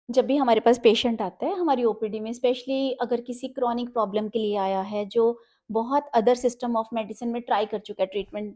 जब भी हमारे पास पेशेंट आता है हमारी ओपीडी में, स्पेशली अगर किसी क्रॉनिक प्रॉब्लम के लिए आया है जो बहुत अदर सिस्टम ऑफ मेडिसिन में ट्राई कर चुका है ट्रीटमेंट।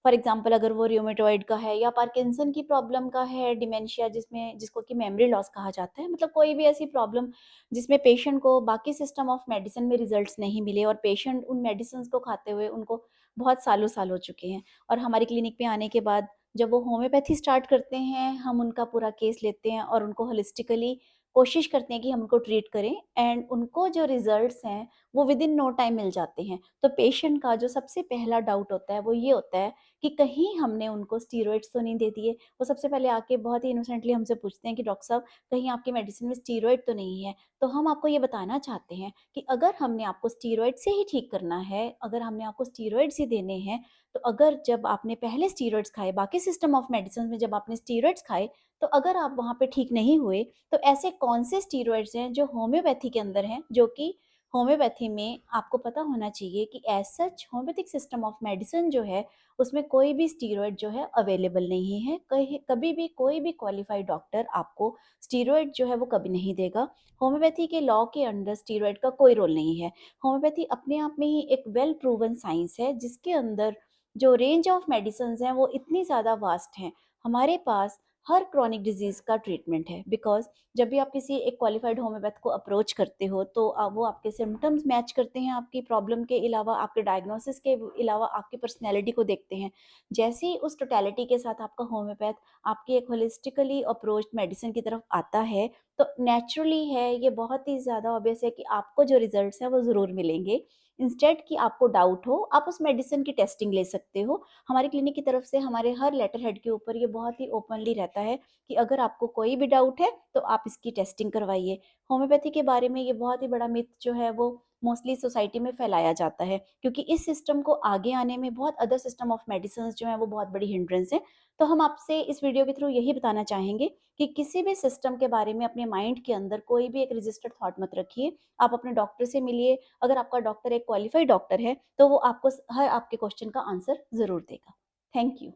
फॉर एग्जांपल अगर वो रियोमेटॉइड का है या पार्किंसन की प्रॉब्लम का है, डिमेंशिया जिसमें जिसको कि मेमोरी लॉस कहा जाता है, मतलब कोई भी ऐसी प्रॉब्लम जिसमें पेशेंट को बाकी सिस्टम ऑफ मेडिसिन में रिजल्ट्स नहीं मिले और पेशेंट उन मेडिसिन को खाते हुए उनको बहुत सालों साल हो चुके हैं। और हमारी क्लिनिक पे आने के बाद जब वो होम्योपैथी स्टार्ट करते हैं, हम उनका पूरा केस लेते हैं और उनको होलिस्टिकली कोशिश करते हैं कि हम उनको ट्रीट करें एंड उनको जो रिजल्ट्स हैं वो विद इन नो टाइम मिल जाते हैं। तो पेशेंट का जो सबसे पहला डाउट होता है वो ये होता है कि कहीं हमने उनको स्टीरॉइड्स तो नहीं दे दिए। वो सबसे पहले आके बहुत ही इनोसेंटली हमसे पूछते हैं कि डॉक्टर साहब, कहीं आपकी मेडिसिन में स्टीरॉइड तो नहीं है? तो हम आपको ये बताना चाहते हैं कि अगर हमने आपको स्टीरॉइड से ही ठीक करना है, अगर हमने आपको स्टीरॉइड्स ही देने हैं, तो अगर जब आपने पहले स्टीरॉइड्स खाए, बाकी सिस्टम ऑफ मेडिसिन में जब आपने स्टीरॉइड्स खाए, तो अगर आप वहाँ पे ठीक नहीं हुए, तो ऐसे कौन से स्टीरॉइड्स हैं जो होम्योपैथी के अंदर हैं, जो कि होम्योपैथी में आपको पता होना चाहिए कि as such homeopathic system of medicine जो है उसमें कोई भी स्टीरॉइड जो है अवेलेबल नहीं है। कहीं कभी भी कोई भी क्वालिफाइड डॉक्टर आपको स्टीरॉइड जो है वो कभी नहीं देगा। होम्योपैथी के लॉ के अंडर स्टीरॉइड का कोई रोल नहीं है। होम्योपैथी अपने आप में ही एक वेल प्रूवन साइंस है जिसके अंदर जो रेंज ऑफ मेडिसिन हैं वो इतनी ज़्यादा वास्ट हैं। हमारे पास हर क्रॉनिक डिजीज़ का ट्रीटमेंट है, बिकॉज़ जब भी आप किसी एक क्वालिफाइड होम्योपैथ को अप्रोच करते हो तो वो आपके सिम्पटम्स मैच करते हैं, आपकी प्रॉब्लम के अलावा, आपके डायग्नोसिस के अलावा आपकी पर्सनैलिटी को देखते हैं। जैसे ही उस टोटैलिटी के साथ आपका होम्योपैथ आपकी एक होलिस्टिकली अप्रोच्ड मेडिसिन की तरफ आता है, तो नेचुरली है, ये बहुत ही ज़्यादा ऑब्वियस है कि आपको जो रिज़ल्ट्स हैं वो ज़रूर मिलेंगे। इंस्टेड कि आपको डाउट हो, आप उस मेडिसिन की टेस्टिंग ले सकते हो। हमारी क्लिनिक की तरफ से हमारे हर लेटर हेड के ऊपर ये बहुत ही ओपनली रहता है कि अगर आपको कोई भी डाउट है तो आप इसकी टेस्टिंग करवाइए। होम्योपैथी के बारे में ये बहुत ही बड़ा मिथ जो है वो मोस्टली सोसाइटी में फैलाया जाता है, क्योंकि इस सिस्टम को आगे आने में बहुत अदर सिस्टम ऑफ मेडिसिन जो है वो बहुत बड़ी हिंड्रेंस है। तो हम आपसे इस वीडियो के थ्रू यही बताना चाहेंगे कि किसी भी सिस्टम के बारे में अपने माइंड के अंदर कोई भी एक रजिस्टर्ड थॉट मत रखिए। आप अपने डॉक्टर से मिलिए। अगर आपका डॉक्टर एक क्वालिफाइड डॉक्टर है तो वो आपको हर आपके क्वेश्चन का आंसर ज़रूर देगा। Thank you.